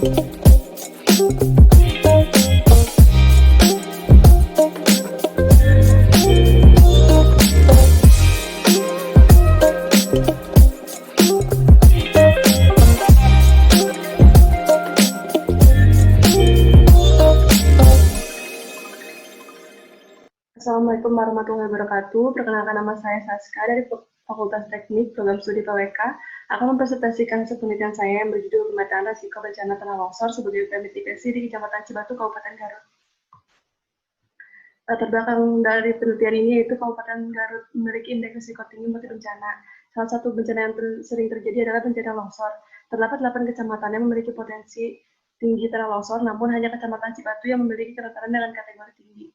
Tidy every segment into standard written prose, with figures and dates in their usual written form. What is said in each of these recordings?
Assalamualaikum warahmatullahi wabarakatuh. Perkenalkan, nama saya Saska dari Fakultas Teknik Program Studi PWK akan mempresentasikan hasil penelitian saya yang berjudul pemetaan risiko bencana tanah longsor sebagai upaya mitigasi di Kecamatan Cibatu, Kabupaten Garut. Latar belakang dari penelitian ini yaitu Kabupaten Garut memiliki indeks risiko tinggi multi bencana. Salah satu bencana yang sering terjadi adalah bencana longsor. Terdapat 8 kecamatan yang memiliki potensi tinggi tanah longsor, namun hanya Kecamatan Cibatu yang memiliki kerentanan dengan kategori tinggi.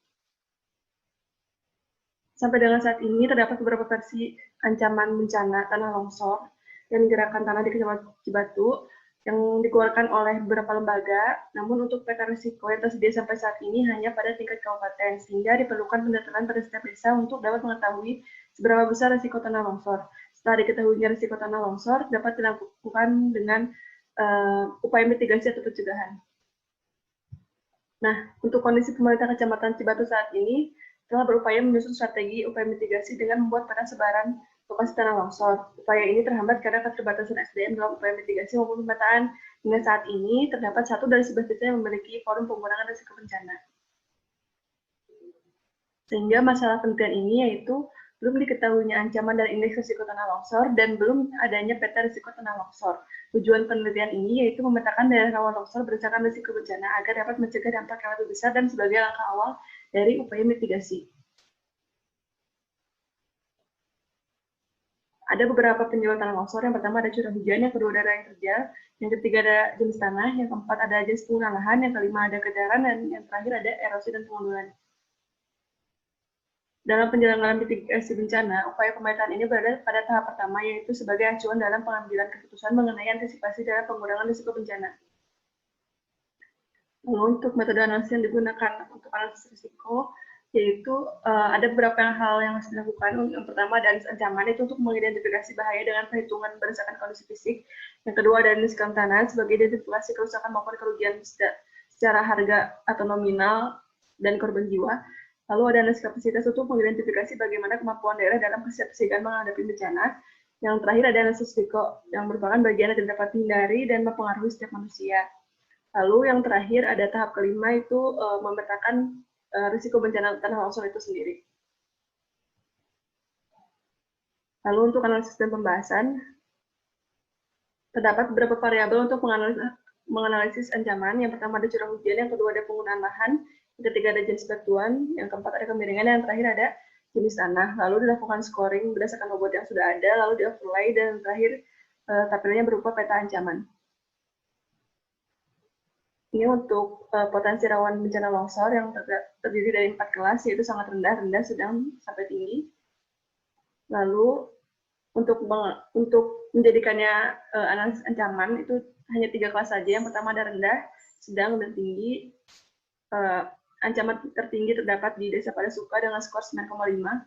Sampai dengan saat ini terdapat beberapa versi ancaman bencana tanah longsor dan gerakan tanah di Kecamatan Cibatu yang dikeluarkan oleh beberapa lembaga, namun untuk peta risiko yang tersedia sampai saat ini hanya pada tingkat kabupaten, sehingga diperlukan pendataran pada setiap desa untuk dapat mengetahui seberapa besar risiko tanah longsor. Setelah diketahuinya risiko tanah longsor, dapat dilakukan dengan upaya mitigasi atau pencegahan. Nah, untuk kondisi pemerintah Kecamatan Cibatu saat ini, telah berupaya menyusun strategi upaya mitigasi dengan membuat peta sebaran lokasi tanah longsor. Upaya ini terhambat karena keterbatasan SDM dalam upaya mitigasi maupun pemetaan. Hingga saat ini, terdapat 1 dari 11 desa yang memiliki forum pengurangan risiko bencana. Sehingga masalah penelitian ini yaitu belum diketahuinya ancaman dan indeks risiko tanah longsor dan belum adanya peta risiko tanah longsor. Tujuan penelitian ini yaitu memetakan daerah rawan longsor berdasarkan risiko bencana agar dapat mencegah dampak yang lebih besar dan sebagai langkah awal dari upaya mitigasi. Ada beberapa penyebab tanah longsor. Yang pertama ada curah hujan, yang kedua ada air terjal, yang ketiga ada jenis tanah, yang keempat ada jenis penggunaan lahan, yang kelima ada kedaran, dan yang terakhir ada erosi dan pengundulan. Dalam penyelenggaraan mitigasi bencana, upaya pemetaan ini berada pada tahap pertama, yaitu sebagai acuan dalam pengambilan keputusan mengenai antisipasi dalam pengurangan risiko bencana. Lalu untuk metode analisis yang digunakan untuk analisis risiko, yaitu ada beberapa hal yang harus dilakukan. Yang pertama ada analisis ancaman, itu untuk mengidentifikasi bahaya dengan perhitungan berdasarkan kondisi fisik. Yang kedua ada analisis kerentanan sebagai identifikasi kerusakan maupun kerugian secara harga atau nominal dan korban jiwa. Lalu ada analisis kapasitas untuk mengidentifikasi bagaimana kemampuan daerah dalam kesiapsiagaan menghadapi bencana. Yang terakhir ada analisis risiko yang merupakan bagian yang tidak dapat dihindari dan mempengaruhi setiap manusia. Lalu yang terakhir ada tahap kelima, itu memetakan risiko bencana tanah longsor itu sendiri. Lalu untuk analisis dan pembahasan, terdapat beberapa variabel untuk menganalisis ancaman. Yang pertama ada curah hujan, yang kedua ada penggunaan lahan, yang ketiga ada jenis batuan, yang keempat ada kemiringan, dan yang terakhir ada jenis tanah. Lalu dilakukan scoring berdasarkan bobot yang sudah ada, lalu di-overlay, dan terakhir tabelnya berupa peta ancaman. Ini untuk potensi rawan bencana longsor yang terdiri dari 4 kelas, yaitu sangat rendah, rendah, sedang, sampai tinggi. Lalu untuk menjadikannya analisis ancaman itu hanya 3 kelas saja. Yang pertama ada rendah, sedang, dan tinggi. Ancaman tertinggi terdapat di Desa Padasuka dengan skor 9,5.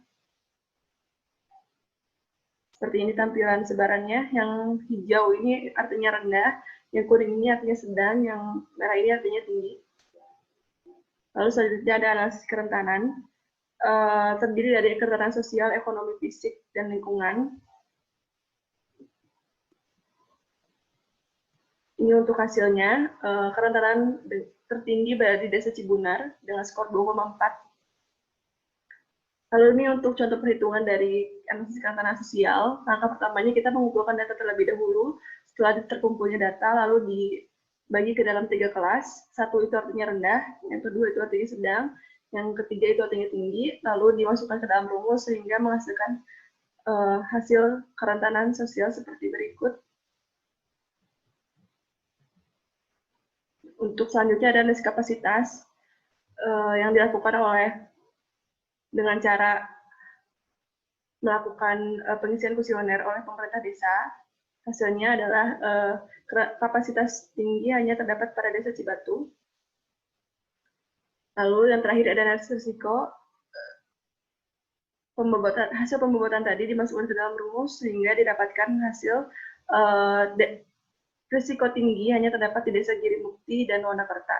Seperti ini tampilan sebarannya. Yang hijau ini artinya rendah, yang kuning ini artinya sedang, yang merah ini artinya tinggi. Lalu selanjutnya ada analisis kerentanan, terdiri dari kerentanan sosial, ekonomi, fisik, dan lingkungan. Ini untuk hasilnya, kerentanan tertinggi berada di Desa Cibunar dengan skor 2,4. Lalu ini untuk contoh perhitungan dari analisis kerentanan sosial. Langkah pertamanya kita mengumpulkan data terlebih dahulu. Setelah terkumpulnya data, lalu dibagi ke dalam 3 kelas. 1 itu artinya rendah, yang kedua itu artinya sedang, yang ketiga itu artinya tinggi, lalu dimasukkan ke dalam rumus sehingga menghasilkan hasil kerentanan sosial seperti berikut. Untuk selanjutnya ada analisis kapasitas yang dilakukan dengan cara melakukan pengisian kuesioner oleh pemerintah desa. Hasilnya adalah kapasitas tinggi hanya terdapat pada Desa Cibatu. Lalu yang terakhir ada analisis risiko. Hasil pembobotan tadi dimasukkan ke dalam rumus sehingga didapatkan hasil risiko tinggi hanya terdapat di Desa Girimukti dan Wonokerta.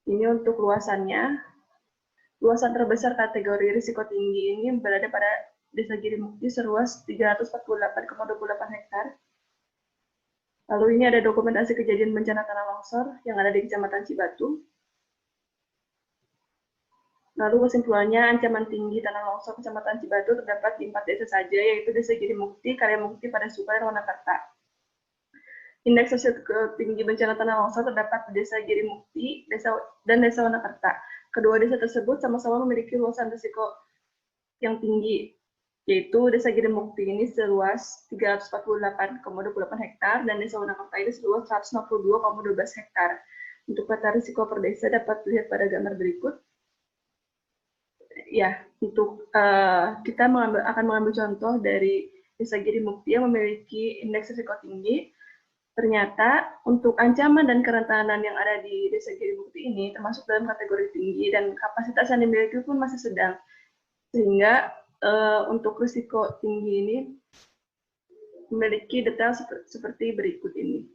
Ini untuk luasannya. Luasan terbesar kategori risiko tinggi ini berada pada Desa Girimukti seluas 348,28 hektar. Lalu ini ada dokumentasi kejadian bencana tanah longsor yang ada di Kecamatan Cibatu. Lalu kesimpulannya, ancaman tinggi tanah longsor Kecamatan Cibatu terdapat di 4 desa saja, yaitu Desa Girimukti, Karyamukti, Padasuka, dan Wonokerta. Indeks risiko tinggi bencana tanah longsor terdapat di Desa Girimukti dan Desa Wonokerta. Kedua desa tersebut sama-sama memiliki luasan risiko yang tinggi, yaitu Desa Girimukti ini seluas 348,28 hektar dan Desa Wonokerta ini seluas 162,12 hektar. Untuk peta risiko per desa dapat dilihat pada gambar berikut. Ya, untuk kita akan mengambil contoh dari Desa Girimukti yang memiliki indeks risiko tinggi. Ternyata untuk ancaman dan kerentanan yang ada di Desa Girimukti ini termasuk dalam kategori tinggi dan kapasitas yang dimiliki pun masih sedang. Sehingga untuk risiko tinggi ini memiliki detail seperti berikut ini.